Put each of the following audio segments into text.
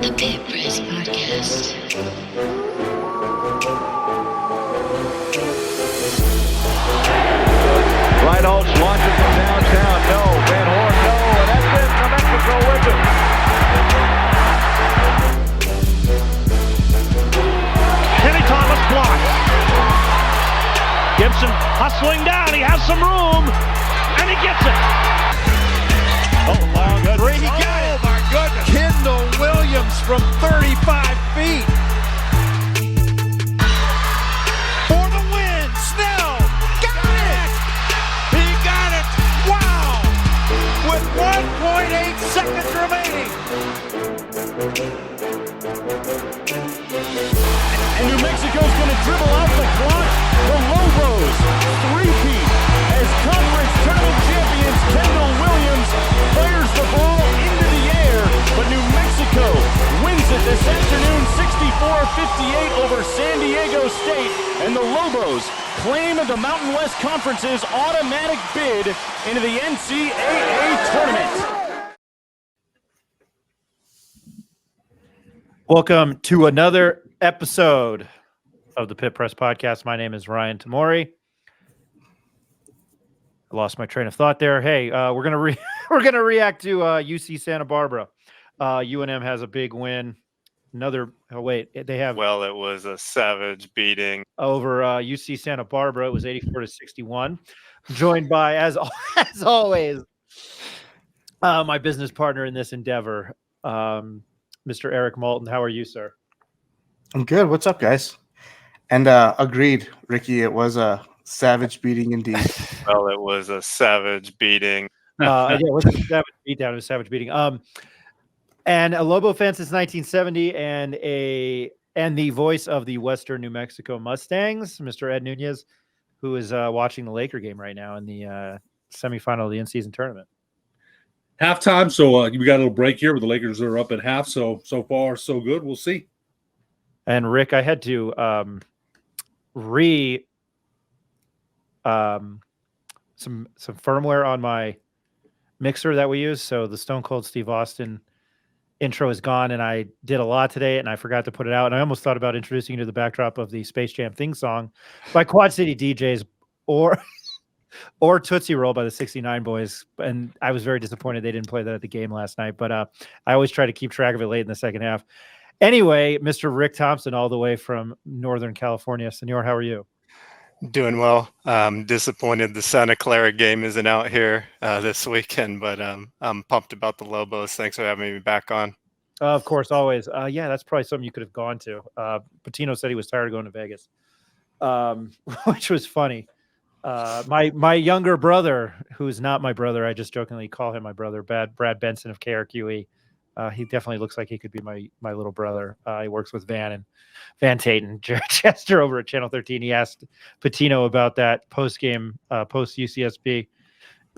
The Pit Press Podcast. Reinholdt launches from downtown. No. Van Horn, no. And that's it. New Mexico wins it. Kenny Thomas blocks. Gibson hustling down. He has some room. And he gets it. Oh, long three. He got it. Oh, my goodness. Kendall Williams from 35 feet. For the win. Snell. Got it. He got it. Wow. With 1.8 seconds remaining. And New Mexico's going to dribble out the clock. The Lobos three-peat as conference tournament champions. Kendall Williams fires the ball into the air, but New Mexico wins it this afternoon 64-58 over San Diego State, and the Lobos claim the Mountain West Conference's automatic bid into the NCAA tournament. Welcome to another episode of the Pit Press Podcast. My name is Ryan Tamori. I lost my train of thought there. Hey, we're gonna react to UC Santa Barbara. UNM has a big win. They have. Well, it was a savage beating over UC Santa Barbara. It was 84-61. Joined by, as always, my business partner in this endeavor, Mr. Eric Moulton. How are you, sir? I'm good. What's up, guys? And agreed, Ricky. It was a savage beating indeed. Well, it was a savage beating. Yeah, it wasn't a savage beatdown. It was a savage beating. And a Lobo fan since 1970, and the voice of the Western New Mexico Mustangs, Mr. Ed Nunez, who is watching the Laker game right now in the semifinal of the in-season tournament. Halftime, so we got a little break here, but the Lakers are up at half. So far, so good. We'll see. And Rick, I had to some firmware on my mixer that we use. So the Stone Cold Steve Austin intro is gone, and I did a lot today, and I forgot to put it out. And I almost thought about introducing you to the backdrop of the Space Jam theme song by Quad City DJs or Tootsie Roll by the 69 Boys. And I was very disappointed they didn't play that at the game last night. But I always try to keep track of it late in the second half. Anyway, Mr. Rick Thompson, all the way from Northern California. Senor, how are you? Doing well. Disappointed the Santa Clara game isn't out here this weekend, but I'm pumped about the Lobos. Thanks for having me back on. Of course, always. Yeah, that's probably something you could have gone to. Patino said he was tired of going to Vegas, which was funny. My younger brother, who's not my brother, I just jokingly call him my brother, Brad Benson of KRQE. He definitely looks like he could be my little brother. He works with Van Tate and Jared Chester over at Channel 13. He asked Patino about that post UCSB,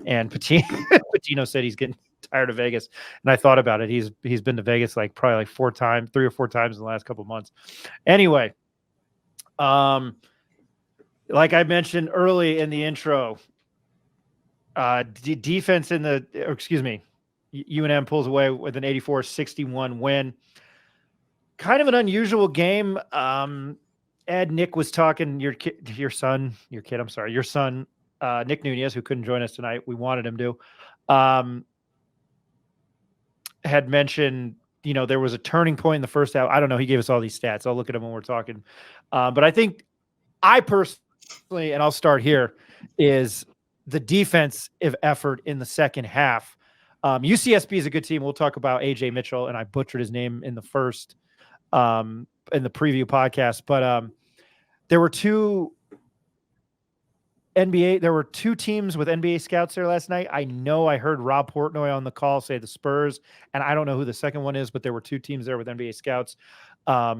and Patino said he's getting tired of Vegas. And I thought about it. He's been to Vegas probably 3 or 4 times in the last couple of months. Anyway, like I mentioned early in the intro, defense UNM pulls away with an 84-61 win. Kind of an unusual game. Ed, Nick was talking, your son, Nick Nunez, who couldn't join us tonight. We wanted him to, had mentioned, there was a turning point in the first half. I don't know. He gave us all these stats. I'll look at them when we're talking. But I think I personally, and I'll start here, is the defensive effort in the second half. UCSB is a good team. We'll talk about AJ Mitchell, and I butchered his name in the first, in the preview podcast. But there were two teams with NBA scouts there last night. I know I heard Rob Portnoy on the call say the Spurs, and I don't know who the second one is, but there were 2 teams there with NBA scouts. I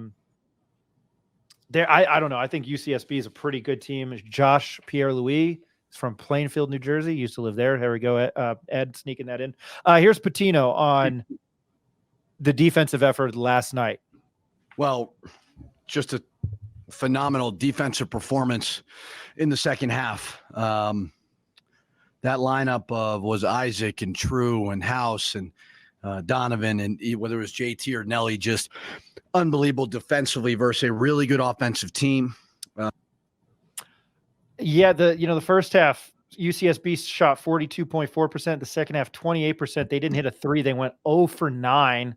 don't know. I think UCSB is a pretty good team. Josh Pierre-Louis from Plainfield, New Jersey. Used to live there. There we go. Ed sneaking that in. Here's Patino on the defensive effort last night. Well, just a phenomenal defensive performance in the second half. That lineup was Isaac and True and House and Donovan, and whether it was JT or Nelly, just unbelievable defensively versus a really good offensive team. Yeah, the first half, UCSB shot 42.4%. The second half, 28%. They didn't hit a three. They went 0 for 9.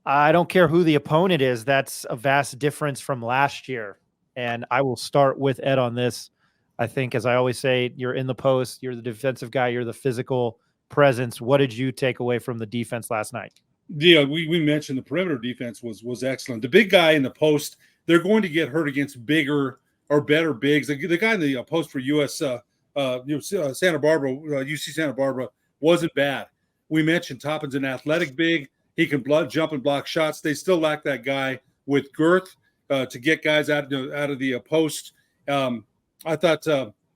I don't care who the opponent is. That's a vast difference from last year. And I will start with Ed on this. I think, as I always say, you're in the post. You're the defensive guy. You're the physical presence. What did you take away from the defense last night? Yeah, we mentioned the perimeter defense was excellent. The big guy in the post, they're going to get hurt against bigger or better bigs. The guy in the post for Santa Barbara, UC Santa Barbara, wasn't bad. We mentioned Toppin's an athletic big. He can jump and block shots. They still lack that guy with girth to get guys out of the post. I thought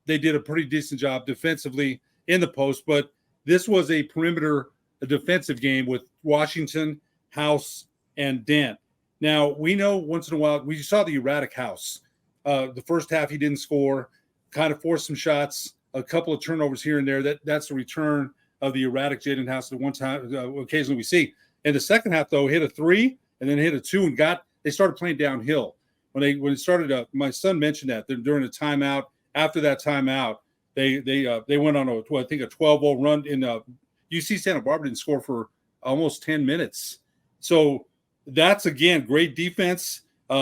they did a pretty decent job defensively in the post, but this was a perimeter defensive game with Washington, House, and Dent. Now, we know once in a while, we saw the erratic House. The first half, he didn't score, kind of forced some shots, a couple of turnovers here and there. That's the return of the erratic Jaden House at one time, occasionally we see. In the second half, though, hit a 3 and then hit a 2 and they started playing downhill. When it started, my son mentioned that during the timeout. After that timeout, they went on a 12-0 run in UC Santa Barbara didn't score for almost 10 minutes. So that's, again, great defense.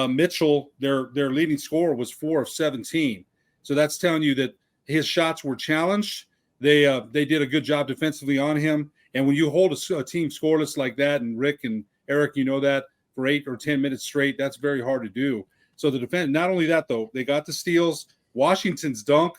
Mitchell, their leading scorer, was 4 of 17. So that's telling you that his shots were challenged. They did a good job defensively on him. And when you hold a team scoreless like that, and Rick and Eric, you know that, for 8 or 10 minutes straight, that's very hard to do. So the defense, not only that, though, they got the steals, Washington's dunk,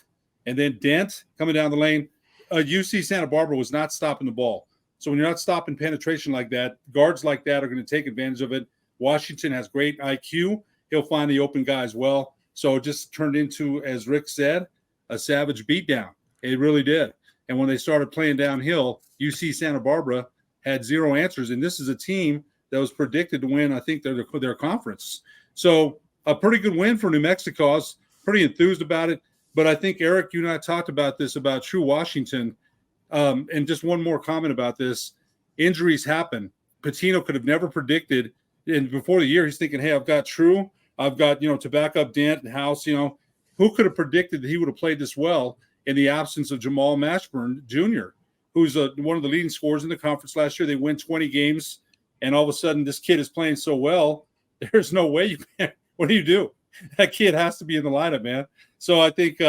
and then Dent coming down the lane. UC Santa Barbara was not stopping the ball. So when you're not stopping penetration like that, guards like that are going to take advantage of it. Washington has great IQ. He'll find the open guy as well. So it just turned into, as Rick said, a savage beatdown. It really did. And when they started playing downhill, UC Santa Barbara had zero answers. And this is a team that was predicted to win, I think, their conference. So a pretty good win for New Mexico. I was pretty enthused about it. But I think, Eric, you and I talked about this, about True Washington. And just one more comment about this. Injuries happen. Pitino could have never predicted. And before the year, he's thinking, hey, I've got True. I've got, to back up Dent and House. Who could have predicted that he would have played this well in the absence of Jamal Mashburn Jr., who's one of the leading scorers in the conference last year? They win 20 games, and all of a sudden this kid is playing so well, there's no way you can. What do you do? That kid has to be in the lineup, man. So I think,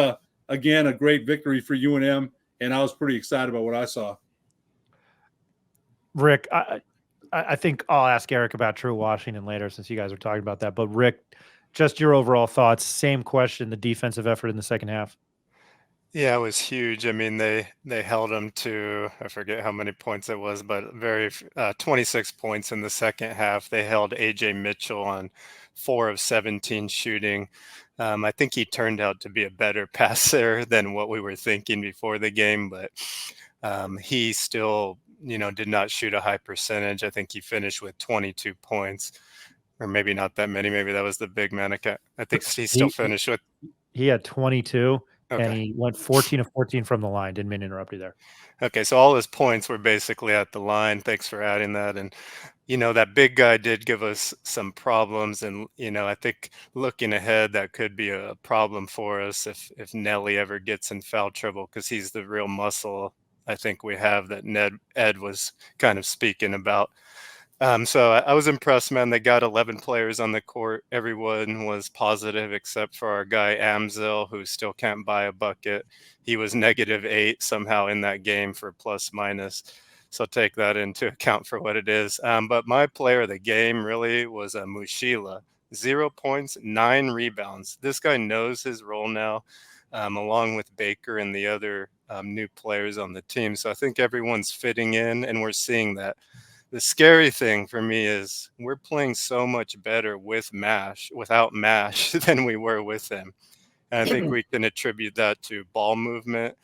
again, a great victory for UNM, and I was pretty excited about what I saw. Rick, I think I'll ask Eric about True Washington later since you guys are talking about that. But, Rick, just your overall thoughts. Same question, the defensive effort in the second half. Yeah, it was huge. I mean, they held them to, I forget how many points it was, but 26 points in the second half. They held AJ Mitchell on 4 of 17 shooting. I think he turned out to be a better passer than what we were thinking before the game, but he still, did not shoot a high percentage. I think he finished with 22 points, or maybe not that many. Maybe that was the big man. I think he still finished with. He had 22. Okay. And he went 14 of 14 from the line. Didn't mean to interrupt you there. Okay, so all his points were basically at the line. Thanks for adding that. And, that big guy did give us some problems. And, I think looking ahead, that could be a problem for us if Nelly ever gets in foul trouble, because he's the real muscle I think we have that Ed was kind of speaking about. So I was impressed, man. They got 11 players on the court. Everyone was positive except for our guy Amzil, who still can't buy a bucket. He was -8 somehow in that game for plus minus. So take that into account for what it is. But my player of the game really was Mushila. 0 points, 9 rebounds. This guy knows his role now, along with Baker and the other new players on the team. So I think everyone's fitting in, and we're seeing that. The scary thing for me is we're playing so much better without Mash than we were with him. And I think we can attribute that to ball movement.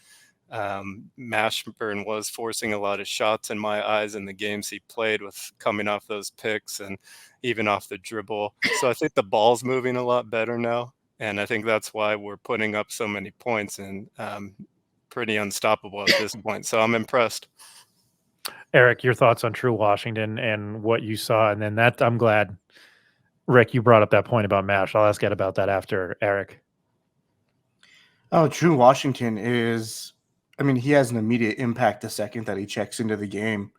Mashburn was forcing a lot of shots in my eyes in the games he played, with coming off those picks and even off the dribble. So I think the ball's moving a lot better now. And I think that's why we're putting up so many points and pretty unstoppable at this point. So I'm impressed. Eric, your thoughts on True Washington and what you saw, and then that I'm glad, Rick, you brought up that point about Mash. I'll ask Ed about that after Eric. Oh, True Washington is, I mean, he has an immediate impact the second that he checks into the game.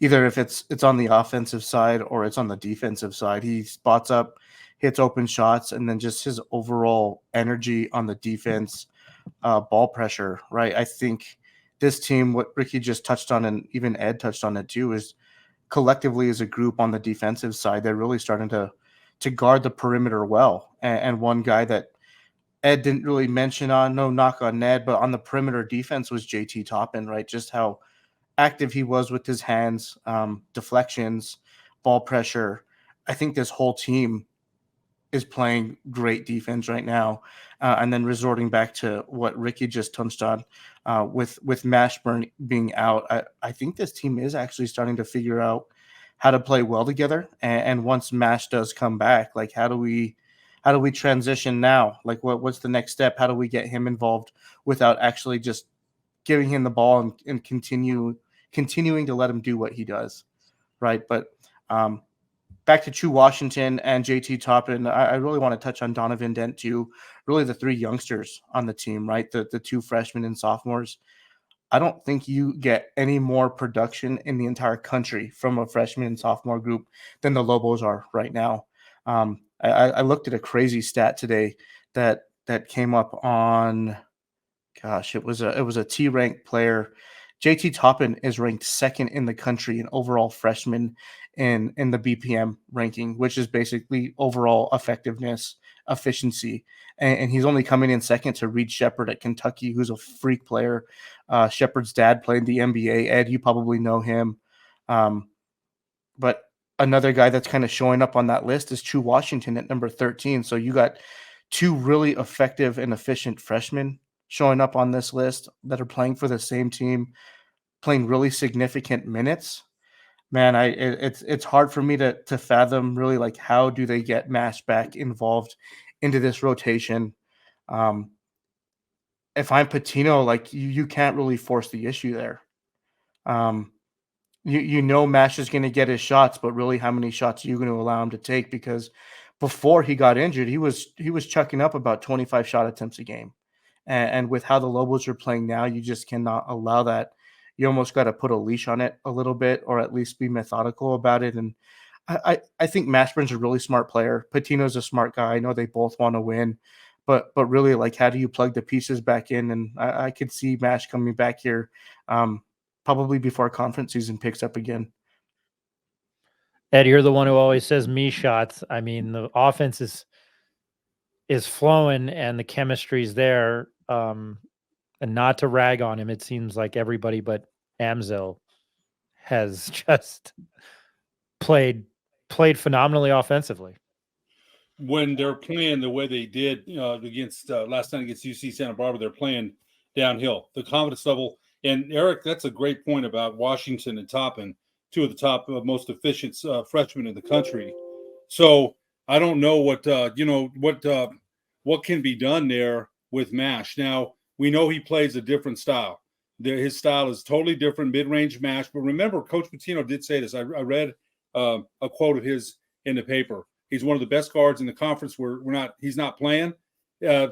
Either if it's on the offensive side or it's on the defensive side, he spots up, hits open shots, and then just his overall energy on the defense, ball pressure, right? I think this team, what Ricky just touched on, and even Ed touched on it too, is collectively as a group on the defensive side, they're really starting to guard the perimeter well. And one guy that Ed didn't really mention, on no knock on Ned, but on the perimeter defense was JT Toppin, right? Just how active he was with his hands, deflections, ball pressure. I think this whole team is playing great defense right now. And then resorting back to what Ricky just touched on, with Mashburn being out, I think this team is actually starting to figure out how to play well together. And once Mash does come back, like how do we transition now? Like what's the next step? How do we get him involved without actually just giving him the ball and continuing to let him do what he does, right? But back to True Washington and JT Toppin, I really want to touch on Donovan Dent too. Really, the three youngsters on the team, right? The two freshmen and sophomores. I don't think you get any more production in the entire country from a freshman and sophomore group than the Lobos are right now. I looked at a crazy stat today that came up on, gosh, it was a T-ranked player. JT Toppin is ranked second in the country in overall freshman in the BPM ranking, which is basically overall effectiveness, efficiency. And he's only coming in second to Reed Shepherd at Kentucky, who's a freak player. Shepherd's dad played in the NBA. Ed, you probably know him. But another guy that's kind of showing up on that list is True Washington at number 13. So you got two really effective and efficient freshmen showing up on this list that are playing for the same team, playing really significant minutes. Man, it's hard for me to fathom really, like, how do they get Mash back involved into this rotation? If I'm Patino, like you can't really force the issue there. You know Mash is going to get his shots, but really, how many shots are you going to allow him to take? Because before he got injured, he was chucking up about 25 shot attempts a game. And with how the Lobos are playing now, you just cannot allow that. You almost got to put a leash on it a little bit, or at least be methodical about it. And I think Mashburn's a really smart player. Patino's a smart guy. I know they both want to win, but really, like, how do you plug the pieces back in? And I could see Mash coming back here, probably before conference season picks up again. Ed, you're the one who always says me shots. I mean, the offense is flowing and the chemistry's there. And not to rag on him, it seems like everybody but Amzil has just played phenomenally offensively. When they're playing the way they did against last night against UC Santa Barbara, they're playing downhill. The confidence level, and Eric, that's a great point about Washington and Toppin, two of the top most efficient freshmen in the country. So I don't know what can be done there with Mash. Now, we know he plays a different style. His style is totally different, mid-range Mash. But remember, Coach Pitino did say this. I read a quote of his in the paper. He's one of the best guards in the conference where he's not playing.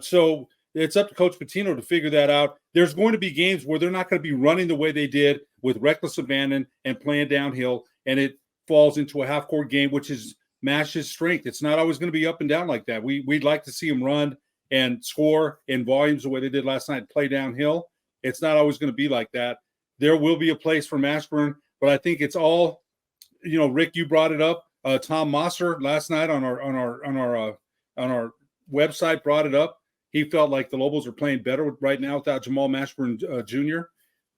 So it's up to Coach Pitino to figure that out. There's going to be games where they're not going to be running the way they did with reckless abandon and playing downhill, and it falls into a half-court game, which is Mash's strength. It's not always going to be up and down like that. We'd like to see him run and score in volumes the way they did last night, play downhill. It's not always going to be like that. There will be a place for Mashburn, but I think it's all, Rick, you brought it up. Tom Mosser last night on our website brought it up. He felt like the Lobos are playing better right now without Jamal Mashburn Jr.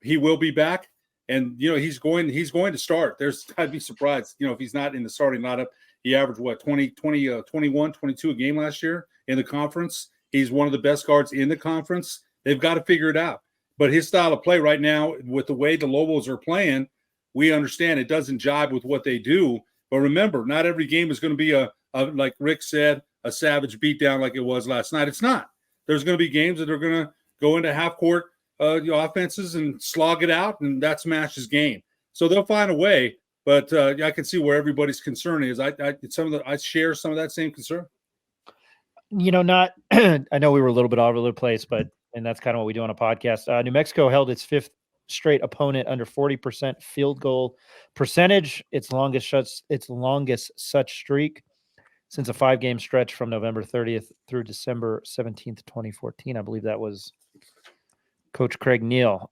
He will be back, and he's going to start. I'd be surprised, if he's not in the starting lineup. He averaged 21, 22 a game last year in the conference. He's one of the best guards in the conference. They've got to figure it out. But his style of play right now, with the way the Lobos are playing, we understand it doesn't jibe with what they do. But remember, not every game is going to be a like Rick said, a savage beatdown like it was last night. It's not. There's going to be games that are going to go into half-court offenses and slog it out, and that's Mash's game. So they'll find a way. But I can see where everybody's concern is. I share some of that same concern. Not. I know we were a little bit all over the place, and that's kind of what we do on a podcast. New Mexico held its fifth straight opponent under 40% field goal percentage. Its longest such streak since a 5-game stretch from November 30th through December 17th, 2014. I believe that was Coach Craig Neal.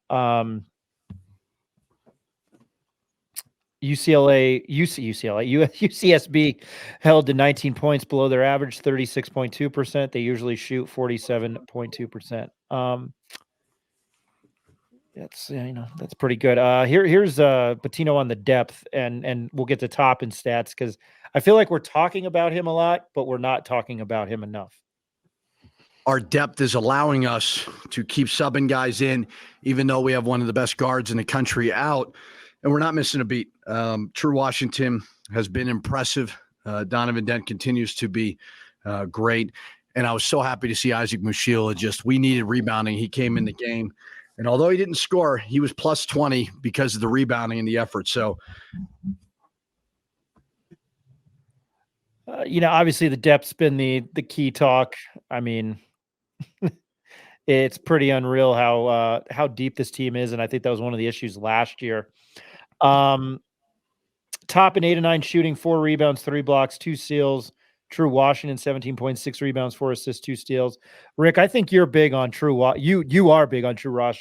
UCSB held to 19 points below their average, 36.2%. They usually shoot 47.2%. That's pretty good. Here's Patino on the depth, and we'll get to Toppin stats because I feel like we're talking about him a lot, but we're not talking about him enough. Our depth is allowing us to keep subbing guys in, even though we have one of the best guards in the country out, and we're not missing a beat. True Washington has been impressive. Donovan Dent continues to be great, and I was so happy to see Isaac Mushila. We needed rebounding. He came in the game, and although he didn't score, he was plus 20 because of the rebounding and the effort. So, obviously the depth's been the key talk. I mean, it's pretty unreal how deep this team is, and I think that was one of the issues last year. Toppin 8 of 9 shooting, 4 rebounds, 3 blocks, 2 steals. True Washington 17.6 rebounds, 4 assists, 2 steals. Rick, I think you're big on you are big on True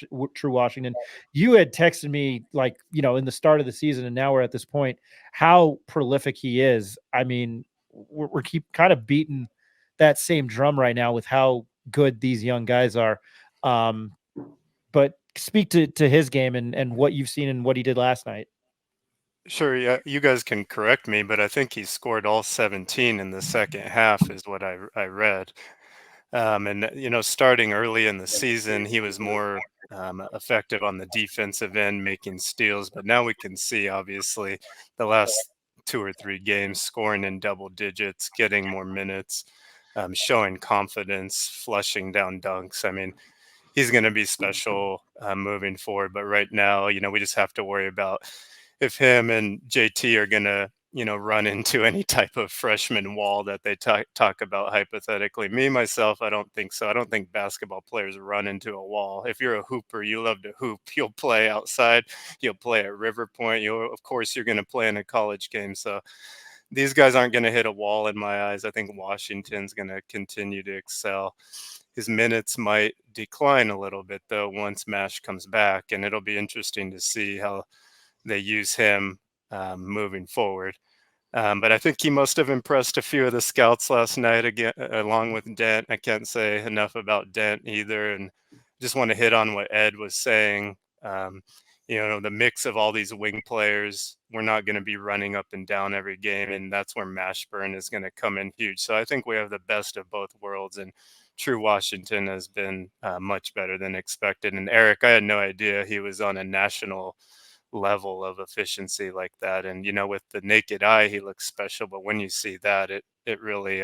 Washington. You had texted me in the start of the season, and now we're at this point, how prolific he is. I mean, we're keep kind of beating that same drum right now with how good these young guys are. But speak to his game and what you've seen and what he did last night. Sure, yeah, you guys can correct me, but I think he scored all 17 in the second half is what I read. And starting early in the season, he was more effective on the defensive end, making steals. But now we can see, obviously, the last 2 or 3 games, scoring in double digits, getting more minutes, showing confidence, flushing down dunks. I mean, he's going to be special moving forward. But right now, we just have to worry about if him and JT are going to, run into any type of freshman wall that they talk about hypothetically. Me, myself, I don't think so. I don't think basketball players run into a wall. If you're a hooper, you love to hoop. You'll play outside. You'll play at River Point. Of course, you're going to play in a college game. So these guys aren't going to hit a wall in my eyes. I think Washington's going to continue to excel. His minutes might decline a little bit, though, once Mash comes back, and it'll be interesting to see how they use him moving forward. But I think he must have impressed a few of the scouts last night, again, along with Dent. I can't say enough about Dent either. And just want to hit on what Ed was saying. The mix of all these wing players, we're not going to be running up and down every game. And that's where Mashburn is going to come in huge. So I think we have the best of both worlds. And True Washington has been much better than expected. And Eric, I had no idea he was on a national level of efficiency like that. And with the naked eye, he looks special, but when you see that, it really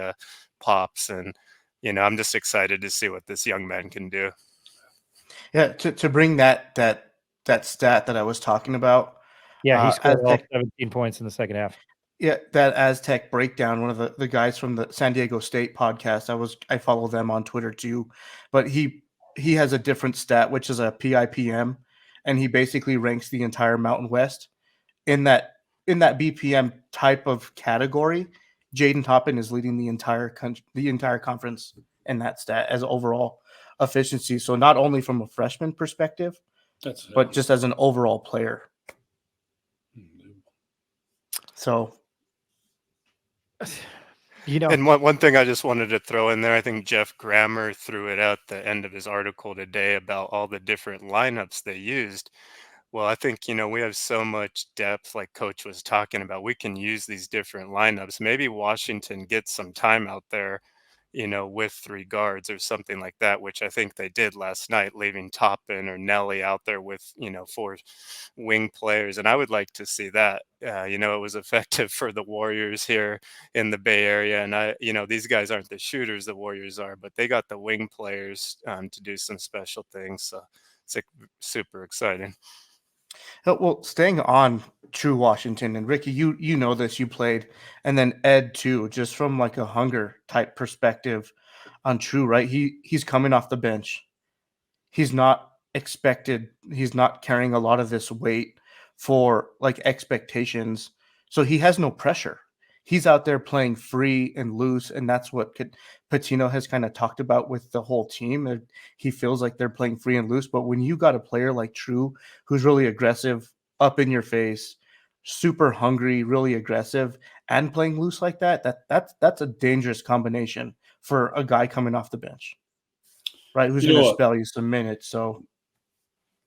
pops. And I'm just excited to see what this young man can do. Yeah, to bring that stat that I was talking about. Yeah, he scored all 17 points in the second half. Yeah, that Aztec breakdown, one of the guys from the San Diego State podcast, I follow them on Twitter too, but he has a different stat, which is a PIPM, and he basically ranks the entire Mountain West in that BPM type of category. Jaden Toppin is leading the entire conference in that stat as overall efficiency. So not only from a freshman perspective, but just as an overall player. So, and one thing I just wanted to throw in there, I think Jeff Grammer threw it at the end of his article today about all the different lineups they used. Well, I think, we have so much depth, like Coach was talking about. We can use these different lineups. Maybe Washington gets some time out there, with 3 guards or something like that, which I think they did last night, leaving Toppin or Nelly out there with, 4 wing players. And I would like to see that. It was effective for the Warriors here in the Bay Area. And these guys aren't the shooters the Warriors are, but they got the wing players to do some special things. So it's super exciting. Well, staying on True Washington and Ricky, you know this, you played, and then Ed too, just from like a hunger type perspective on True, right? He's coming off the bench. He's not expected, he's not carrying a lot of this weight for like expectations. So he has no pressure. He's out there playing free and loose, and that's what Patino has kind of talked about with the whole team. He feels like they're playing free and loose. But when you got a player like True, who's really aggressive, up in your face, super hungry, really aggressive, and playing loose like that, that's a dangerous combination for a guy coming off the bench, right? Who's going to spell you some minutes. So,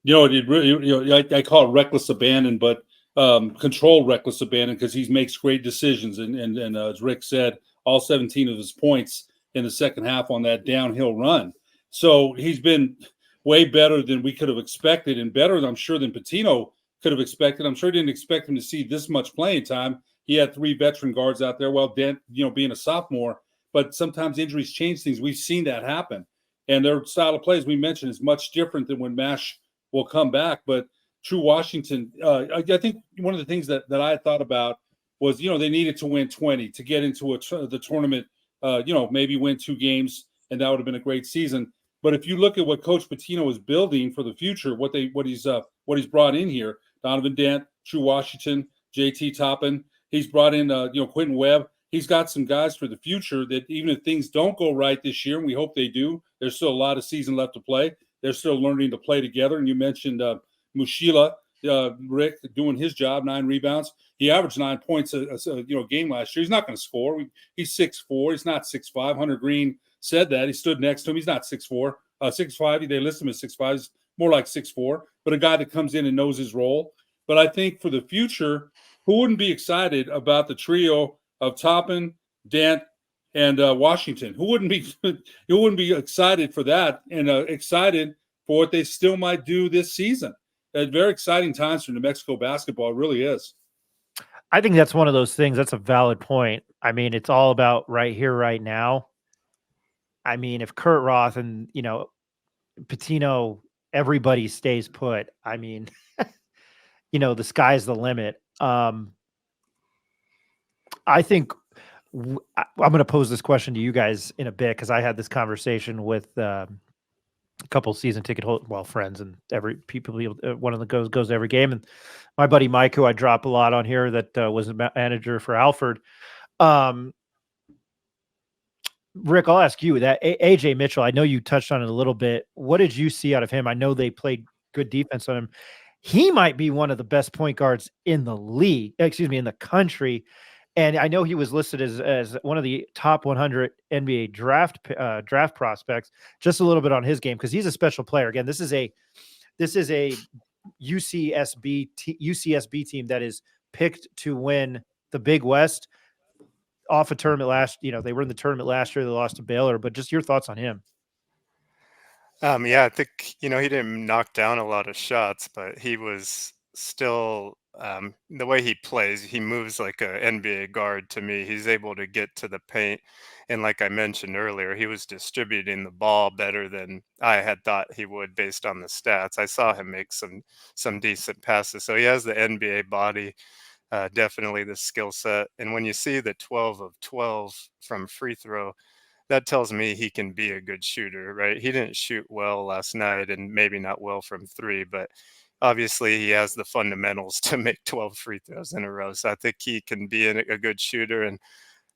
I call it reckless abandon, but controlled reckless abandon, because he makes great decisions. And as Rick said, all 17 of his points in the second half on that downhill run. So he's been way better than we could have expected, and better, I'm sure, than Patino could have expected. I'm sure he didn't expect him to see this much playing time. He had 3 veteran guards out there. Well, Dent, being a sophomore, but sometimes injuries change things. We've seen that happen. And their style of play, as we mentioned, is much different than when MASH will come back. But True Washington, I think one of the things that I thought about was, they needed to win 20 to get into the tournament, maybe win 2 games, and that would have been a great season. But if you look at what Coach Patino is building for the future, what he's brought in here, Donovan Dent, True Washington, JT Toppin, he's brought in, Quentin Webb. He's got some guys for the future that even if things don't go right this year, and we hope they do, there's still a lot of season left to play. They're still learning to play together. And you mentioned Mushila, Rick, doing his job, 9 rebounds. He averaged 9 points a game last year. He's not going to score. He's 6'4". He's not 6'5". Hunter Green said that. He stood next to him. He's not 6'4". 6'5". They list him as 6'5". He's more like 6'4", but a guy that comes in and knows his role. But I think for the future, who wouldn't be excited about the trio of Toppin, Dent, and Washington? Who wouldn't be excited for that, and excited for what they still might do this season? Very exciting times for New Mexico basketball. It really is. I think that's one of those things. That's a valid point. I mean, it's all about right here, right now. I mean, if Kurt Roth and, Patino, everybody stays put, I mean, the sky's the limit. I think I'm going to pose this question to you guys in a bit, because I had this conversation with a couple season ticket friends, and one of them goes to every game, and my buddy Mike, who I drop a lot on here, that was a manager for Alfred. Rick, I'll ask you that AJ Mitchell, I know you touched on it a little bit. What did you see out of him? I know they played good defense on him. He might be one of the best point guards in the league, in the country. And I know he was listed as one of the top 100 NBA draft prospects. Just a little bit on his game, because he's a special player. Again, this is a UCSB team that is picked to win the Big West. Off a tournament they were in the tournament last year. They lost to Baylor, but just your thoughts on him. I think, he didn't knock down a lot of shots, but he was still, the way he plays, he moves like a NBA guard to me. He's able to get to the paint. And like I mentioned earlier, he was distributing the ball better than I had thought he would based on the stats. I saw him make some decent passes. So he has the NBA body. Definitely the skill set. And when you see the 12 of 12 from free throw, that tells me he can be a good shooter, right? He didn't shoot well last night, and maybe not well from 3, but obviously he has the fundamentals to make 12 free throws in a row. So I think he can be a good shooter. And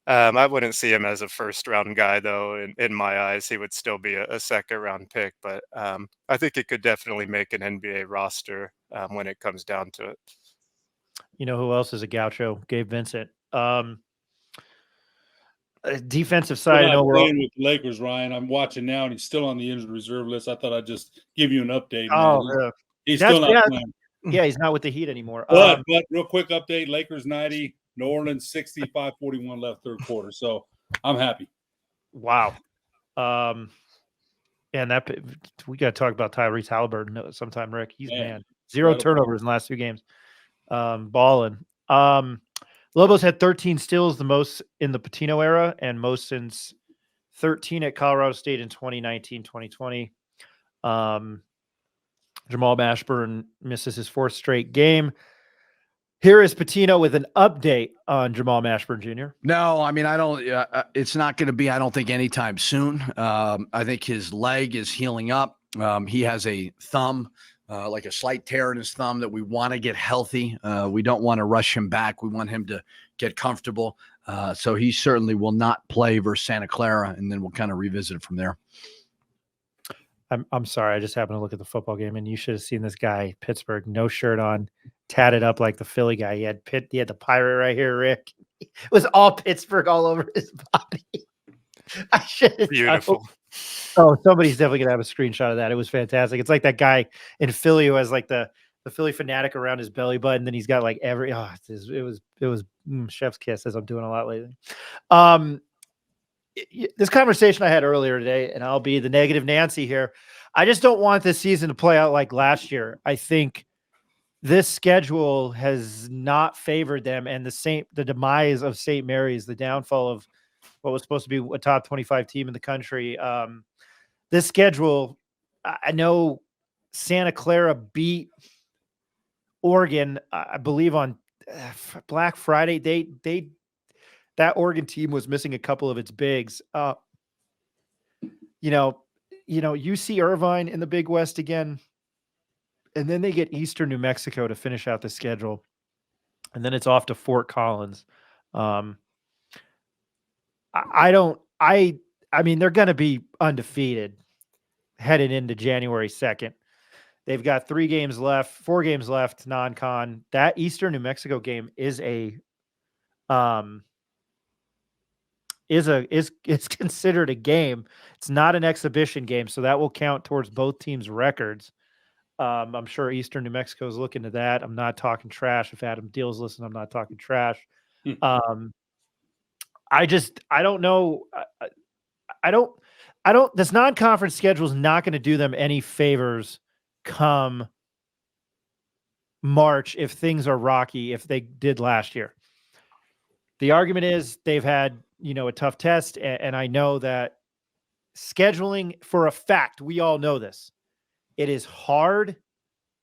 I wouldn't see him as a first-round guy, though. In my eyes, he would still be a second-round pick. But I think he could definitely make an NBA roster when it comes down to it. You know who else is a gaucho? Gabe Vincent. Defensive side. I know we're playing with the Lakers, Ryan. I'm watching now, and he's still on the injured reserve list. I thought I'd just give you an update. Man. He's still not playing. Yeah, he's not with the Heat anymore. But real quick update: Lakers 90, New Orleans 65-41 left third quarter. So I'm happy. Wow. And that we got to talk about Tyrese Halliburton sometime, Rick. He's man. 0 turnovers in the last 2 games. Balling. Lobos had 13 steals, the most in the Patino era, and most since 13 at Colorado State in 2019-2020. Jamal Mashburn misses his 4th straight game. Here is Patino with an update on Jamal Mashburn Jr. No, I mean, I don't. It's not going to be, I don't think, anytime soon. I think his leg is healing up. He has a thumb, like a slight tear in his thumb that we want to get healthy. We don't want to rush him back. We want him to get comfortable. So he certainly will not play versus Santa Clara, and then we'll kind of revisit it from there. I'm sorry. I just happened to look at the football game, and you should have seen this guy, Pittsburgh, no shirt on, tatted up like the Philly guy. He had the pirate right here, Rick. It was all Pittsburgh all over his body. I should. Beautiful. Somebody's definitely gonna have a screenshot of that. It was fantastic. It's like that guy in Philly who has like the Philly fanatic around his belly button, then he's got like every. It was chef's kiss, as I'm doing a lot lately. This conversation I had earlier today, and I'll be the negative Nancy here. I just don't want this season to play out like last year. I think this schedule has not favored them, and the demise of St. Mary's, the downfall of what was supposed to be a top 25 team in the country. This schedule, I know Santa Clara beat Oregon, I believe on Black Friday. That Oregon team was missing a couple of its bigs. UC Irvine in the Big West again, and then they get Eastern New Mexico to finish out the schedule, and then it's off to Fort Collins. I mean, they're going to be undefeated headed into January 2nd. They've got 4 games left, non-con. That Eastern New Mexico game is considered a game. It's not an exhibition game, so that will count towards both teams' records. I'm sure Eastern New Mexico is looking to that. I'm not talking trash. If Adam Deal's listening, I'm not talking trash. I don't know. This non-conference schedule is not going to do them any favors come March if things are rocky, if they did last year. The argument is they've had, a tough test. And I know that scheduling, for a fact, we all know this. It is hard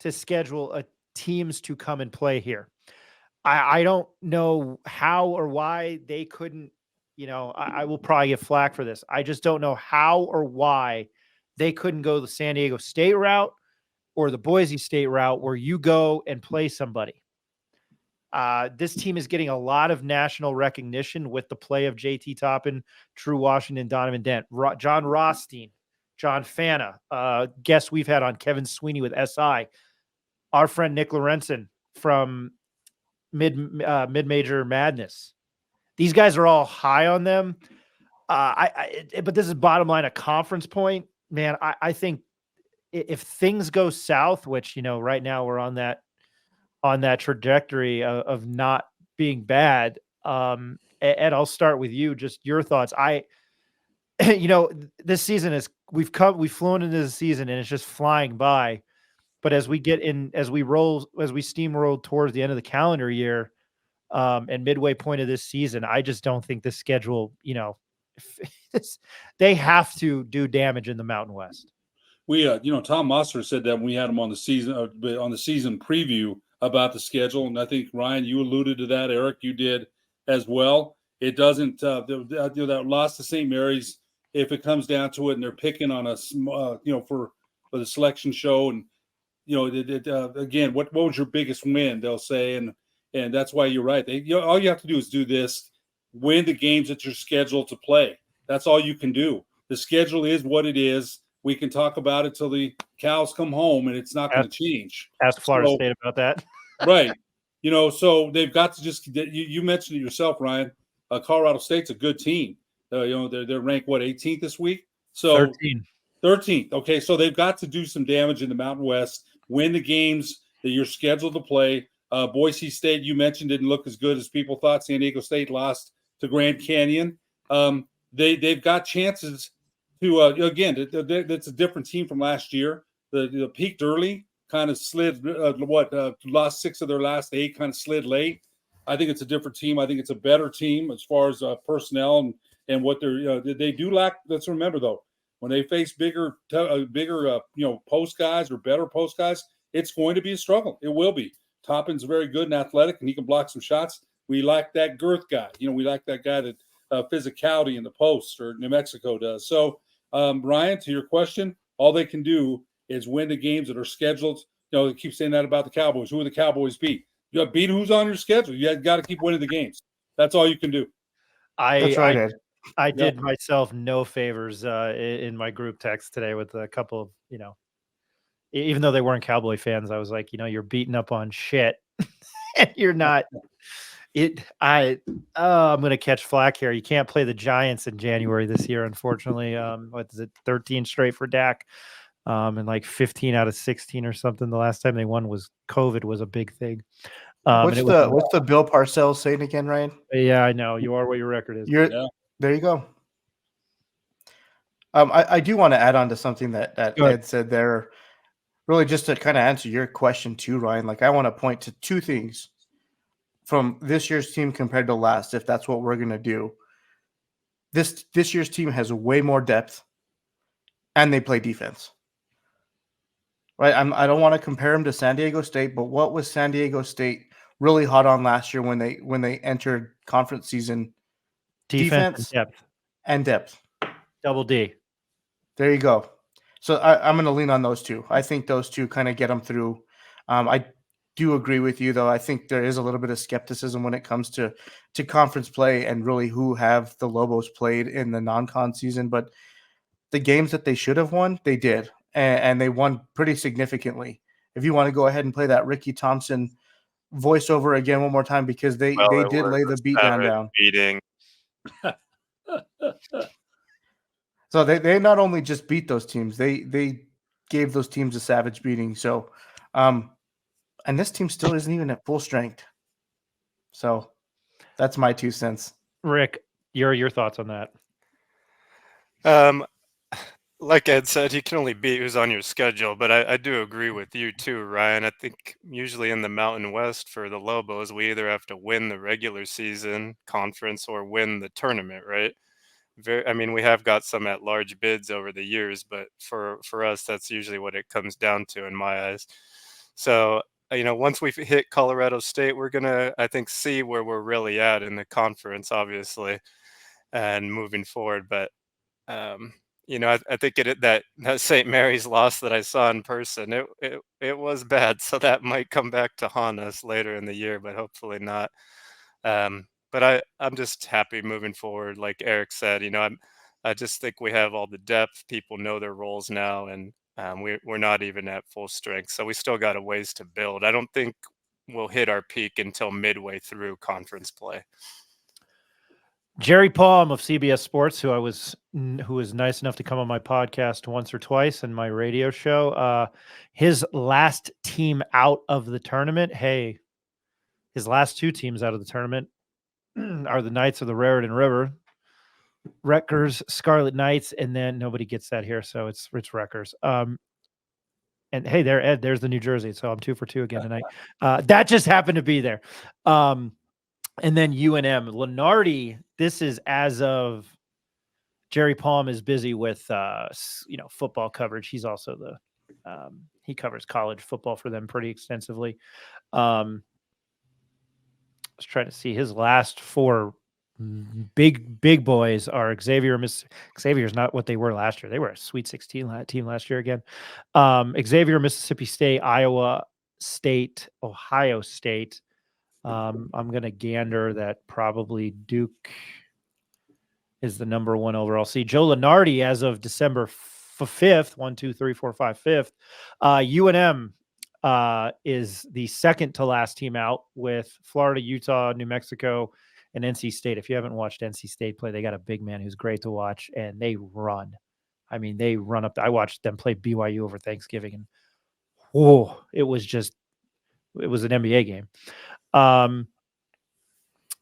to schedule teams to come and play here. I don't know how or why they couldn't, I will probably get flack for this. I just don't know how or why they couldn't go the San Diego State route or the Boise State route where you go and play somebody. This team is getting a lot of national recognition with the play of JT Toppin, True Washington, Donovan Dent, John Rothstein, John Fana, guests we've had on, Kevin Sweeney with SI, our friend Nick Lorenzen from Mid-Major Madness. These guys are all high on them. But this is bottom line, a conference point, man. I think if things go south, which, right now we're on that trajectory of not being bad. Ed, I'll start with you. Just your thoughts. This season we've flown into the season and it's just flying by. But as we steamroll towards the end of the calendar year, and midway point of this season, I just don't think this schedule, they have to do damage in the Mountain West. We, Tom Mosser said that when we had him on the season preview about the schedule, and I think Ryan, you alluded to that. Eric, you did as well. It doesn't, that loss to St. Mary's, if it comes down to it, and they're picking on us, for the selection show, and again, what was your biggest win? They'll say, and that's why you're right. All you have to do is do this: win the games that you're scheduled to play. That's all you can do. The schedule is what it is. We can talk about it till the cows come home, and it's not going to change. Ask Florida State about that. Right. So they've got to just. You mentioned it yourself, Ryan. Colorado State's a good team. They're ranked 18th this week. So 13th. Okay, so they've got to do some damage in the Mountain West. Win the games that you're scheduled to play. Boise State, you mentioned, didn't look as good as people thought. San Diego State lost to Grand Canyon. They've got chances to again. That's a different team from last year. The peaked early, kind of slid. Lost 6 of their last 8, kind of slid late. I think it's a different team. I think it's a better team as far as personnel and what they do lack. Let's remember though, when they face bigger post guys or better post guys, it's going to be a struggle. It will be. Toppin's very good and athletic, and he can block some shots. We like that girth guy. We like that guy that physicality in the post, or New Mexico does. So, Ryan, to your question, all they can do is win the games that are scheduled. They keep saying that about the Cowboys. Who are the Cowboys beat? You got to beat who's on your schedule. You got to keep winning the games. That's all you can do. That's right, Ed. I did myself no favors in my group text today with a couple of, even though they weren't Cowboy fans, I was like, you're beating up on shit. And you're not. I'm going to catch flack here. You can't play the Giants in January this year, unfortunately. What is it, 13 straight for Dak? And like 15 out of 16 or something. The last time they won was COVID was a big thing. What's the Bill Parcells saying again, Ryan? Yeah, I know. You are what your record is. There you go. I do want to add on to something that Ed said there, really just to kind of answer your question too, Ryan. Like, I want to point to two things from this year's team compared to last, if that's what we're going to do. This year's team has way more depth, and they play defense. Right? I don't want to compare them to San Diego State, but what was San Diego State really hot on last year when they entered conference season? Defense and depth. Double D. There you go. So I'm going to lean on those two. I think those two kind of get them through. I do agree with you, though. I think there is a little bit of skepticism when it comes to conference play and really who have the Lobos played in the non-con season. But the games that they should have won, they did. And they won pretty significantly. If you want to go ahead and play that Ricky Thompson voiceover again one more time, because they did lay the beat down. Beating. So they not only just beat those teams, they gave those teams a savage beating. So, and this team still isn't even at full strength. So that's my 2 cents. Rick, your thoughts on that? Like Ed said, you can only beat who's on your schedule, but I do agree with you too, Ryan. I think usually in the Mountain West for the Lobos, we either have to win the regular season conference or win the tournament, right? We have got some at large bids over the years, but for us, that's usually what it comes down to in my eyes. So, once we hit Colorado State, we're going to, I think, see where we're really at in the conference, obviously, and moving forward. But, I think that St. Mary's loss that I saw in person, it was bad. So that might come back to haunt us later in the year, but hopefully not. But I'm just happy moving forward. Like Eric said, I just think we have all the depth. People know their roles now, and we're not even at full strength. So we still got a ways to build. I don't think we'll hit our peak until midway through conference play. Jerry Palm of CBS Sports, who was nice enough to come on my podcast once or twice and my radio show, his last team out of the tournament. Hey, his last two teams out of the tournament are the Knights of the Raritan River, Rutgers Scarlet Knights, and then nobody gets that here, so it's Rutgers. And hey, there's the New Jersey, so I'm 2 for 2 again tonight. That just happened to be there. And then UNM. Lenardi, this is as of Jerry Palm is busy with football coverage. He's also he covers college football for them pretty extensively. I was trying to see his last 4 big boys are Xavier's not what they were last year. They were a Sweet 16 team last year again. Xavier, Mississippi State, Iowa State, Ohio State. I'm going to gander that probably Duke is the number 1 overall seed. Joe Lenardi, as of December 5th, 1, 2, 3, 4, 5, 5th. UNM is the second to last team out with Florida, Utah, New Mexico, and NC State. If you haven't watched NC State play, they got a big man who's great to watch, and they run. They run up. I watched them play BYU over Thanksgiving, and it was an NBA game.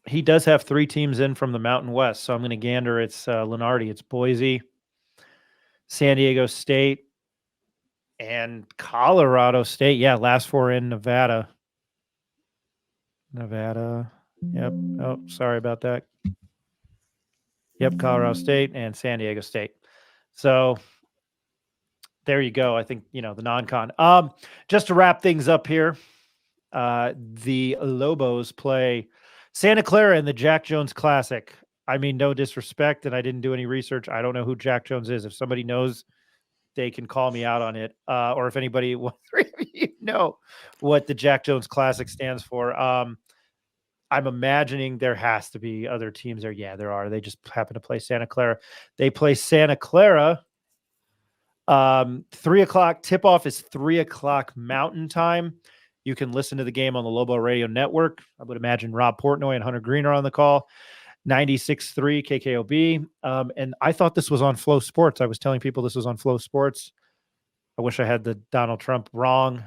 He does have 3 teams in from the Mountain West, so I'm going to gander. It's Lenardi, it's Boise, San Diego State, and Colorado State. Yeah, last 4 in Nevada. Yep. Oh, sorry about that. Yep, Colorado State and San Diego State. So there you go. I think, the non-con. Just to wrap things up here, the Lobos play Santa Clara in the Jack Jones Classic. I mean, no disrespect, and I didn't do any research. I don't know who Jack Jones is. If somebody knows, they can call me out on it. Or if anybody, know what the Jack Jones Classic stands for. I'm imagining there has to be other teams there. Yeah, there are. They just happen to play Santa Clara. They play Santa Clara. 3:00 tip-off is 3:00 Mountain Time. You can listen to the game on the Lobo Radio Network. I would imagine Rob Portnoy and Hunter Green are on the call. 96.3 KKOB. And I thought this was on Flow Sports. I was telling people this was on Flow Sports. I wish I had the Donald Trump wrong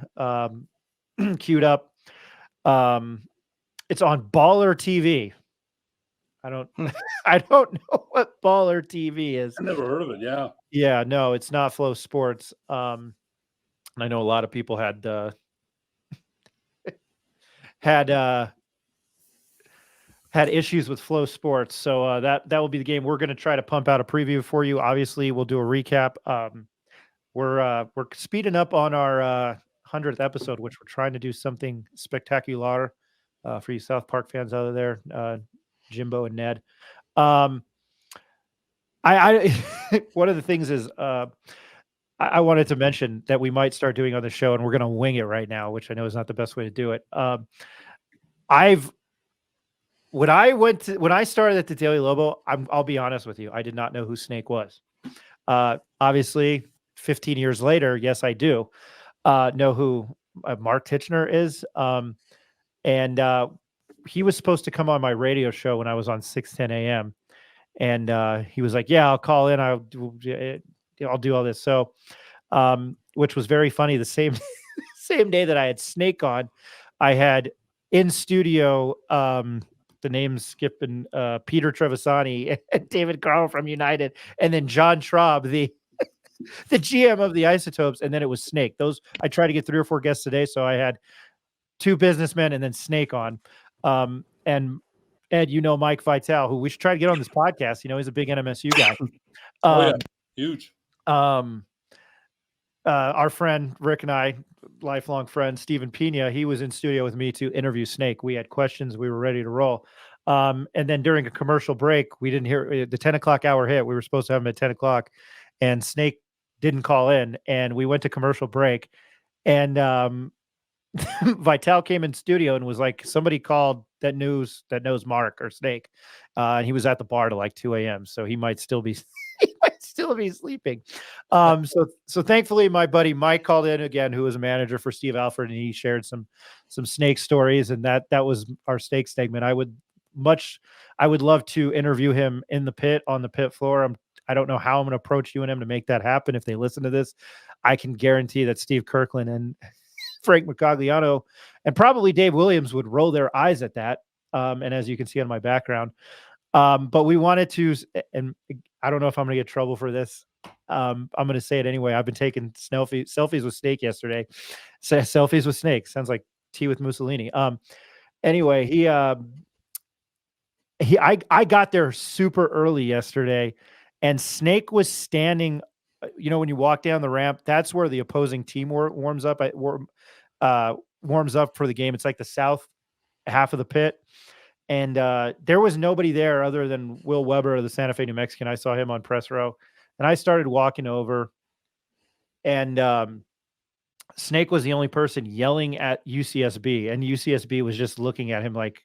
queued up. It's on Baller TV. I don't know what Baller TV is. I never heard of it. Yeah. Yeah, no, it's not Flow Sports. I know a lot of people had issues with Flow Sports. So that will be the game. We're going to try to pump out a preview for you. Obviously, we'll do a recap. We're speeding up on our 100th episode, which we're trying to do something spectacular for you South Park fans out there, Jimbo and Ned. I one of the things is I wanted to mention that we might start doing on the show, and we're going to wing it right now, which I know is not the best way to do it. When I started at the Daily Lobo, I'll be honest with you, I did not know who Snake was. Obviously, 15 years later, yes, I do know who Mark Titchener is. And he was supposed to come on my radio show when I was on 610 AM. And he was like, yeah, I'll call in. I'll do all this. So, which was very funny. The same day that I had Snake on, I had in studio, the names skipping, Peter Trevisani and David Carl from United, and then John Traub, the GM of the Isotopes. And then it was Snake. I tried to get 3 or 4 guests today. So I had 2 businessmen and then Snake on. And Ed, Mike Vitale, who we should try to get on this podcast. He's a big NMSU guy. Huge. Our friend Rick and I, lifelong friend Stephen Pena, he was in studio with me to interview Snake. We had questions. We were ready to roll. And then during a commercial break, we didn't hear the 10 o'clock hour hit. We were supposed to have him at 10 o'clock, and Snake didn't call in. And we went to commercial break, and Vitale came in studio and was like, somebody called that knows Mark or Snake. And he was at the bar to like 2 a.m. So he might still be sleeping. So thankfully my buddy Mike called in again, who was a manager for Steve Alford, and he shared some Snake stories, and that was our Snake segment. I would love to interview him in the pit, on the pit floor. I don't know how I'm going to approach UNM to make that happen. If they listen to this, I can guarantee that Steve Kirkland and Frank Macagliano and probably Dave Williams would roll their eyes at that. And as you can see on my background, but we wanted to, and I don't know if I'm going to get trouble for this. I'm going to say it anyway. I've been taking selfies with Snake yesterday. Selfies with Snake sounds like tea with Mussolini. Anyway, I got there super early yesterday, and Snake was standing. When you walk down the ramp, that's where the opposing team warms up. Warms up for the game. It's like the south half of the pit. And there was nobody there other than Will Weber of the Santa Fe New Mexican. I saw him on press row, and I started walking over, and Snake was the only person yelling at UCSB, and UCSB was just looking at him like,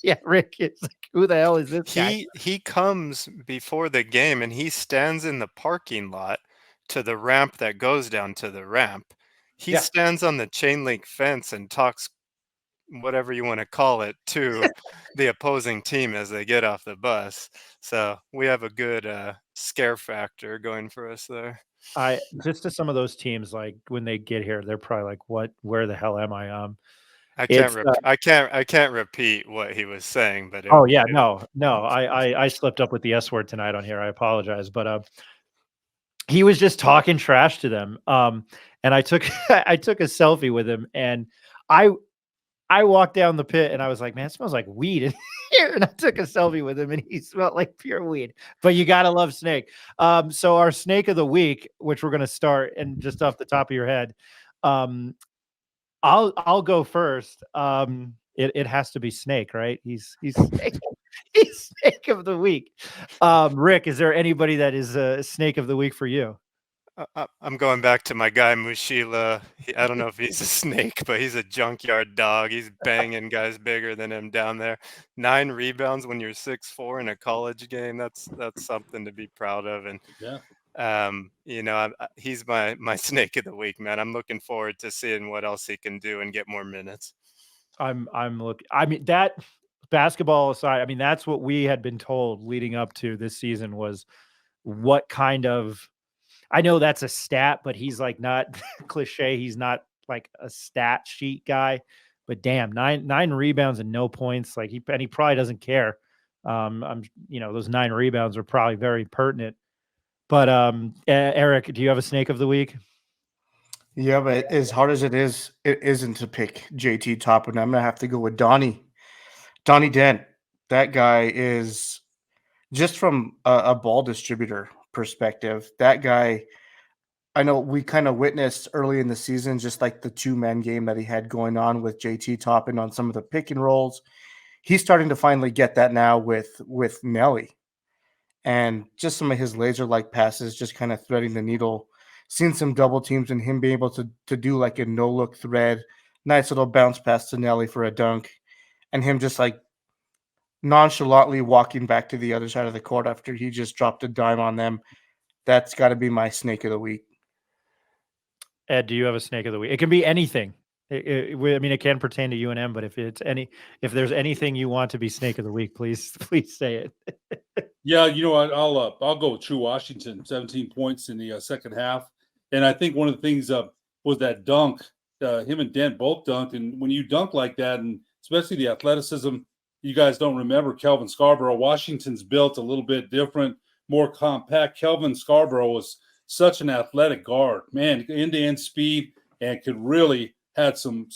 yeah, Rick, it's like, who the hell is this guy? He comes before the game, and he stands in the parking lot to the ramp that goes down to the ramp. He stands on the chain link fence and talks whatever you want to call it to the opposing team as they get off the bus. So we have a good scare factor going for us there. Just to some of those teams, like when they get here, they're probably like, where the hell am I? I can't repeat what he was saying, but I slipped up with the S word tonight on here. I apologize, but he was just talking trash to them. And I took a selfie with him, and I walked down the pit and I was like, man, it smells like weed in here. And I took a selfie with him and he smelled like pure weed. But you gotta love snake. So our snake of the week, which we're gonna start, and just off the top of your head, um, I'll go first. It has to be Snake, right? He's snake, he's snake of the week. Rick, is there anybody that is a snake of the week for you? I'm going back to my guy Mushila. I don't know if he's a snake, but he's a junkyard dog. He's banging guys bigger than him down there. 9 rebounds when you're 6'4" in a college game. That's something to be proud of. And he's my snake of the week, man. I'm looking forward to seeing what else he can do and get more minutes. I'm looking. I mean, that basketball aside, I mean, that's what we had been told leading up to this season was what kind of. I know that's a stat, but he's like not cliche. He's not like a stat sheet guy. But damn, nine rebounds and no points. Like he probably doesn't care. Those 9 rebounds are probably very pertinent. But Eric, do you have a snake of the week? Yeah, but as hard as it isn't to pick JT Toppin. I'm gonna have to go with Donnie Dent. That guy is just from a ball distributor perspective. That guy, I know we kind of witnessed early in the season, just like the 2-man game that he had going on with JT Toppin on some of the pick and rolls. He's starting to finally get that now with Nelly, and just some of his laser-like passes, just kind of threading the needle. Seeing some double teams and him being able to do like a no-look thread, nice little bounce pass to Nelly for a dunk, and him just like nonchalantly walking back to the other side of the court after he just dropped a dime on them. That's got to be my snake of the week. Ed, do you have a snake of the week? It can be anything. I mean, it can pertain to UNM, but if there's anything you want to be snake of the week, please say it. Yeah, you know what? I'll go with True Washington. 17 points in the second half, and I think one of the things was that dunk. Him and Dent both dunked, and when you dunk like that, and especially the athleticism, you guys don't remember Kelvin Scarborough. Washington's built a little bit different, more compact. Kelvin Scarborough was such an athletic guard, man, end-to-end speed, and could really had some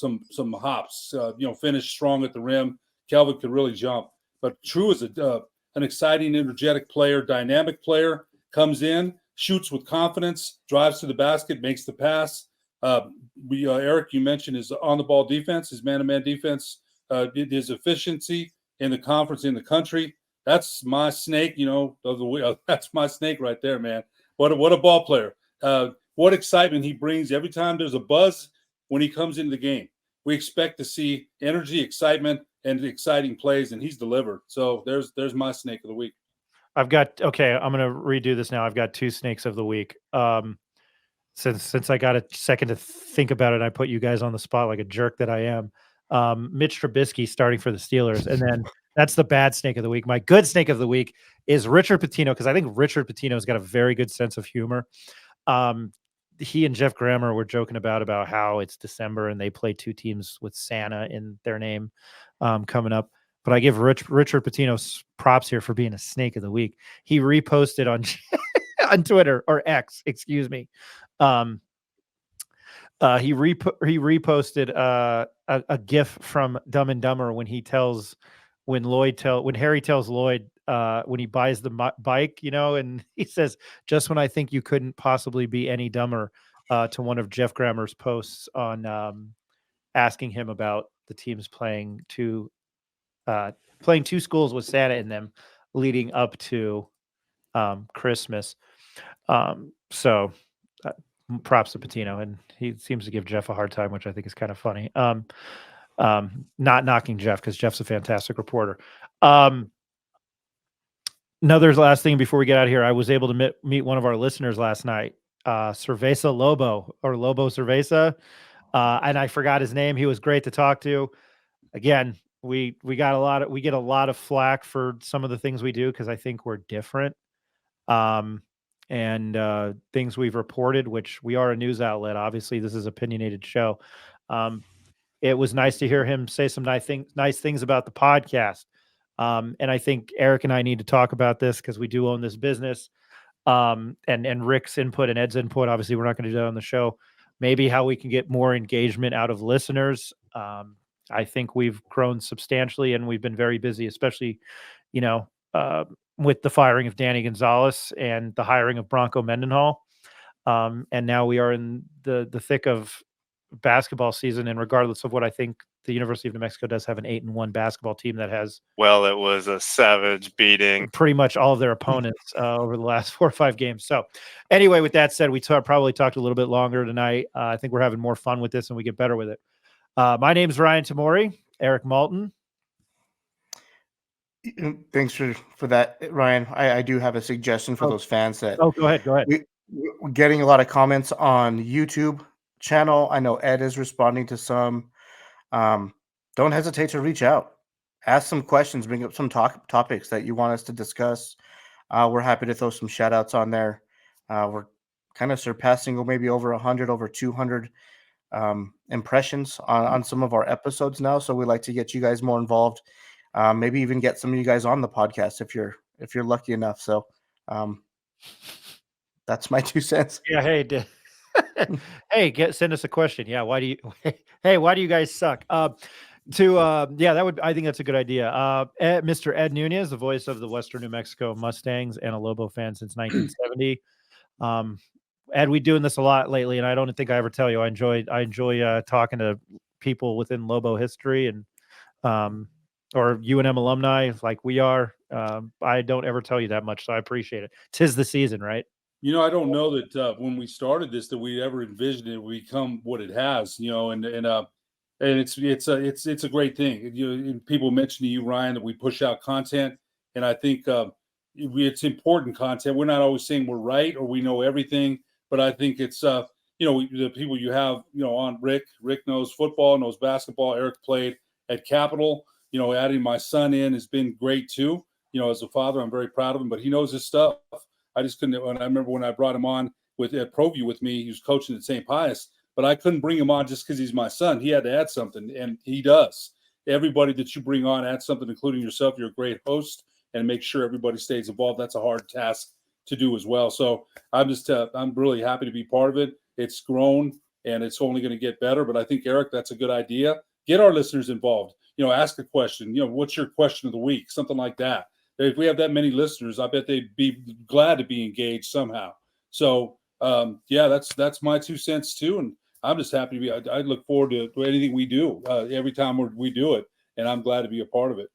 hops. Finished strong at the rim. Kelvin could really jump. But True is an exciting, energetic player, dynamic player. Comes in, shoots with confidence, drives to the basket, makes the pass. Eric, you mentioned his on-the-ball defense, his man-to-man defense, his efficiency in the conference, in the country. That's my snake. That's my snake right there, man. What a ball player. What excitement he brings every time there's a buzz when he comes into the game. We expect to see energy, excitement, and exciting plays, and he's delivered. So there's my snake of the week. I'm going to redo this now. I've got 2 snakes of the week. Since I got a second to think about it, I put you guys on the spot like a jerk that I am. Mitch Trubisky starting for the Steelers, and then that's the bad snake of the week. My good snake of the week is Richard Pitino, because I think Richard Pitino's got a very good sense of humor. He and Jeff Grammer were joking about how it's December and they play 2 teams with Santa in their name coming up. But I give Richard Pitino props here for being a snake of the week. He reposted on on Twitter, or X, excuse me. He reposted a GIF from Dumb and Dumber when Harry tells Lloyd when he buys the bike, and he says, "Just when I think you couldn't possibly be any dumber," to one of Jeff Grammer's posts on asking him about the teams playing 2 schools with Santa in them leading up to Christmas. So props to Pitino, and he seems to give Jeff a hard time, which I think is kind of funny. Not knocking Jeff, because Jeff's a fantastic reporter. Another last thing before we get out of here, I was able to meet one of our listeners last night, Cerveza Lobo, or Lobo Cerveza, and I forgot his name. He was great to talk to. Again, we get a lot of flack for some of the things we do because I think we're different. And things we've reported, which we are a news outlet. Obviously, this is an opinionated show. It was nice to hear him say some nice things about the podcast. And I think Eric and I need to talk about this because we do own this business. And Rick's input and Ed's input. Obviously, we're not going to do that on the show. Maybe how we can get more engagement out of listeners. I think we've grown substantially, and we've been very busy, especially, you know, with the firing of Danny Gonzalez and the hiring of Bronco Mendenhall. And now we are in the thick of basketball season. And regardless of what I think, the University of New Mexico does have an 8-1 basketball team that has Well, it was a savage beating. pretty much all of their opponents over the last 4 or 5 games. So anyway, with that said, we probably talked a little bit longer tonight. I think we're having more fun with this and we get better with it. My name's Ryan Tamori. Eric Malton. Thanks for that, Ryan. I do have a suggestion for those fans that. Oh, go ahead. We're getting a lot of comments on YouTube channel. I know Ed is responding to some. Don't hesitate to reach out, ask some questions, bring up some topics that you want us to discuss. We're happy to throw some shout outs on there. We're kind of surpassing maybe over 100, over 200 impressions on some of our episodes now. So we like to get you guys more involved. Maybe even get some of you guys on the podcast if you're lucky enough. So that's my 2 cents. Yeah. Hey, hey, send us a question. Yeah. Why do you guys suck? I think that's a good idea. Mr. Ed Nunez, the voice of the Western New Mexico Mustangs and a Lobo fan since 1970. Ed, we're doing this a lot lately, and I don't think I ever tell you. I enjoy talking to people within Lobo history and or UNM alumni like we are. I don't ever tell you that much, so I appreciate it. 'Tis the season, right? I don't know that when we started this that we ever envisioned it would become what it has. And it's a great thing. And people mention to you, Ryan, that we push out content, and I think it's important content. We're not always saying we're right or we know everything, but I think it's the people you have on Rick. Rick knows football, knows basketball. Eric played at Capital. Adding my son in has been great too. As a father, I'm very proud of him, but he knows his stuff. I just couldn't. And I remember when I brought him on at ProView with me, he was coaching at St. Pius. But I couldn't bring him on just because he's my son. He had to add something, and he does. Everybody that you bring on adds something, including yourself. You're a great host, and make sure everybody stays involved. That's a hard task to do as well. So I'm really happy to be part of it. It's grown, and it's only going to get better. But I think, Eric, that's a good idea. Get our listeners involved. Ask a question. What's your question of the week? Something like that. If we have that many listeners, I bet they'd be glad to be engaged somehow. So, that's my 2 cents too. And I'm just happy to be. I look forward to anything we do every time we do it, and I'm glad to be a part of it.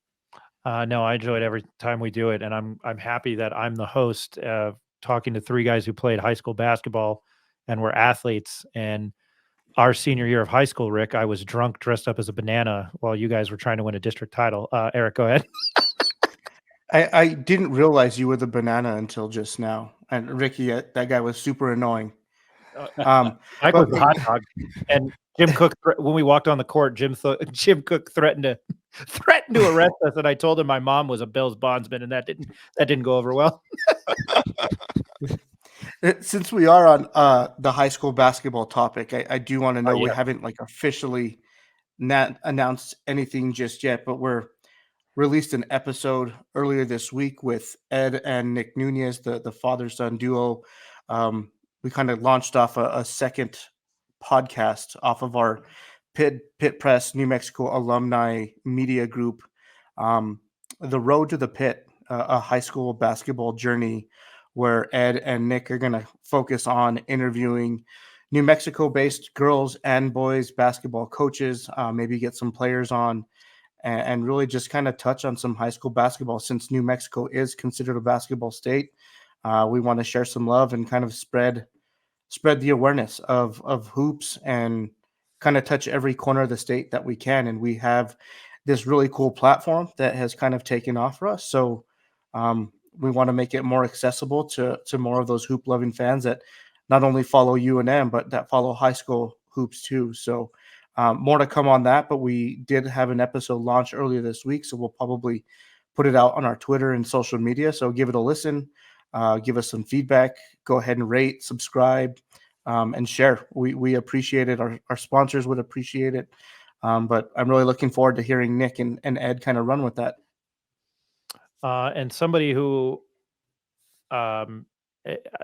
No, I enjoy it every time we do it, and I'm happy that I'm the host, talking to 3 guys who played high school basketball and were athletes. And our senior year of high school, Rick, I was drunk, dressed up as a banana while you guys were trying to win a district title. Eric, go ahead. I didn't realize you were the banana until just now, and Ricky, that guy was super annoying. Mike was the hot dog, and Jim Cook. When we walked on the court, Jim Cook threatened to arrest us, and I told him my mom was a Bills bondsman, and that didn't go over well. Since we are on the high school basketball topic, I do want to know we haven't officially not announced anything just yet, but we're released an episode earlier this week with Ed and Nick Nunez, the father-son duo. We kind of launched off a second podcast off of our Pit Press New Mexico alumni media group, The Road to the Pit, a high school basketball journey, where Ed and Nick are going to focus on interviewing New Mexico-based girls and boys basketball coaches, maybe get some players on, and really just kind of touch on some high school basketball. Since New Mexico is considered a basketball state, we want to share some love and kind of spread the awareness of hoops and kind of touch every corner of the state that we can. And we have this really cool platform that has kind of taken off for us. So we want to make it more accessible to more of those hoop loving fans that not only follow UNM, but that follow high school hoops too. So more to come on that, but we did have an episode launch earlier this week. So we'll probably put it out on our Twitter and social media. So give it a listen, give us some feedback, go ahead and rate, subscribe, and share. We appreciate it. Our sponsors would appreciate it. But I'm really looking forward to hearing Nick and Ed kind of run with that. And somebody who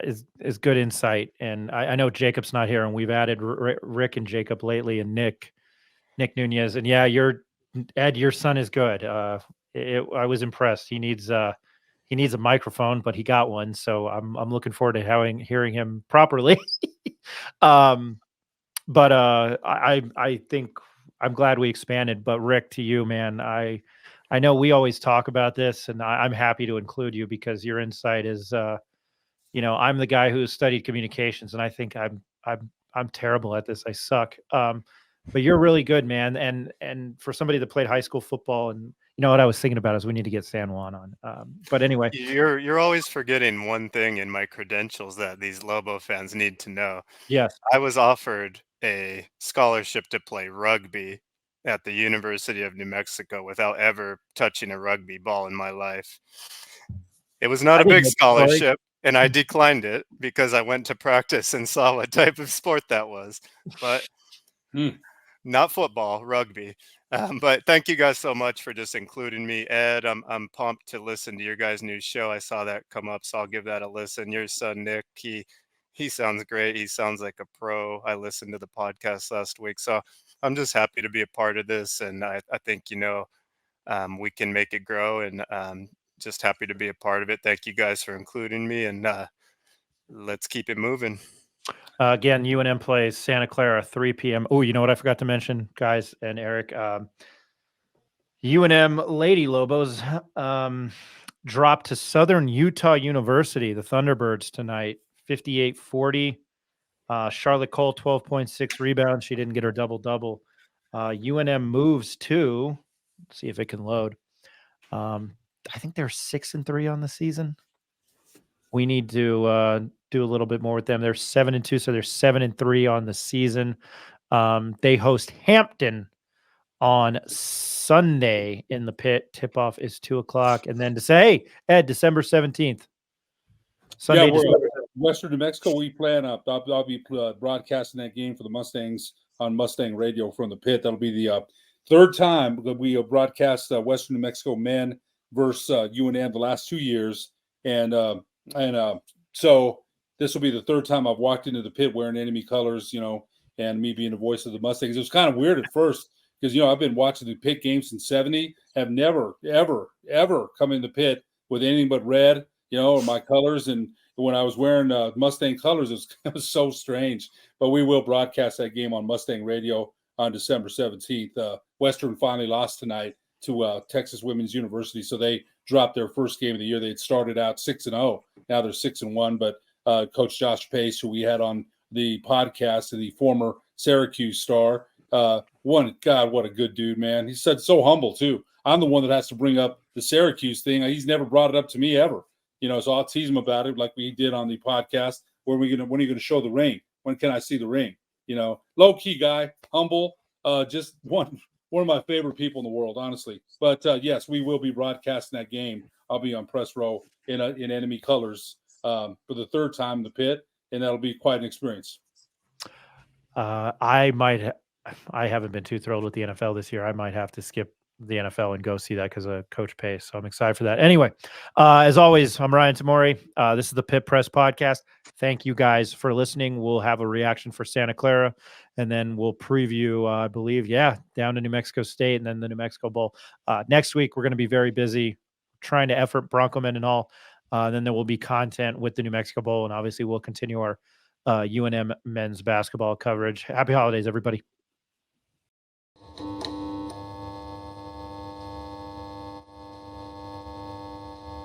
is good insight. And I know Jacob's not here, and we've added Rick and Jacob lately, and Nick Nick Nunez. And yeah, Ed, your son is good. I was impressed. He needs a microphone, but he got one, so I'm looking forward to hearing him properly. But I think I'm glad we expanded. But Rick, to you, man, I know we always talk about this, and I'm happy to include you because your insight is, I'm the guy who studied communications, and I think I'm terrible at this. I suck. But you're really good, man. And for somebody that played high school football, and you know what I was thinking about is we need to get San Juan on. But anyway, You're always forgetting one thing in my credentials that these Lobo fans need to know. yes. I was offered a scholarship to play rugby at the University of New Mexico without ever touching a rugby ball in my life. It was not I a didn't big know the story. scholarship, and I declined it because I went to practice and saw what type of sport that was. But not football, rugby. But thank you guys so much for just including me. Ed, I'm pumped to listen to your guys' new show. I saw that come up, so I'll give that a listen. Your son, Nick, he sounds great. He sounds like a pro. I listened to the podcast last week. So I'm just happy to be a part of this. And I think, we can make it grow, and just happy to be a part of it. Thank you guys for including me, and let's keep it moving. Again, UNM plays Santa Clara, 3 p.m. Oh, you know what I forgot to mention, guys and Eric? UNM Lady Lobos dropped to Southern Utah University, the Thunderbirds, tonight, 58-40. Charlotte Cole, 12.6 rebounds. She didn't get her double-double. UNM moves to, let's see if it can load. I think they're 6-3 on the season. We need to do a little bit more with them. They're 7-2, so they're 7-3 on the season. They host Hampton on Sunday in the pit. Tip-off is 2:00. And then to say, hey, Ed, December 17th. Sunday, yeah, we're December Western New Mexico. We plan I'll be broadcasting that game for the Mustangs on Mustang Radio from the pit. That'll be the third time that we broadcast Western New Mexico men versus UNM the last 2 years. And so this will be the third time I've walked into the pit wearing enemy colors, and me being the voice of the Mustangs. It was kind of weird at first because, I've been watching the pit games since '70, have never, ever, ever come in the pit with anything but red, or my colors. And when I was wearing Mustang colors, it was so strange. But we will broadcast that game on Mustang Radio on December 17th. Western finally lost tonight to Texas Women's University, so they dropped their first game of the year. They had started out 6-0. Now they're 6-1. But Coach Josh Pace, who we had on the podcast, and the former Syracuse star, what a good dude, man. He said so humble too. I'm the one that has to bring up the Syracuse thing. He's never brought it up to me ever. So I'll tease him about it like we did on the podcast. When are you going to show the ring? When can I see the ring? Low key guy, humble, just one of my favorite people in the world, honestly. But yes, we will be broadcasting that game. I'll be on press row in enemy colors for the third time in the pit, and that'll be quite an experience. I haven't been too thrilled with the NFL this year. I might have to skip the NFL and go see that because of Coach Pace. So I'm excited for that. Anyway, as always, I'm Ryan Tamori. This is the Pit Press Podcast. Thank you guys for listening. We'll have a reaction for Santa Clara, and then we'll preview, I believe, down to New Mexico State and then the New Mexico Bowl. Next week, we're going to be very busy trying to effort Bronco men and all. Then there will be content with the New Mexico Bowl, and obviously we'll continue our UNM men's basketball coverage. Happy holidays, everybody.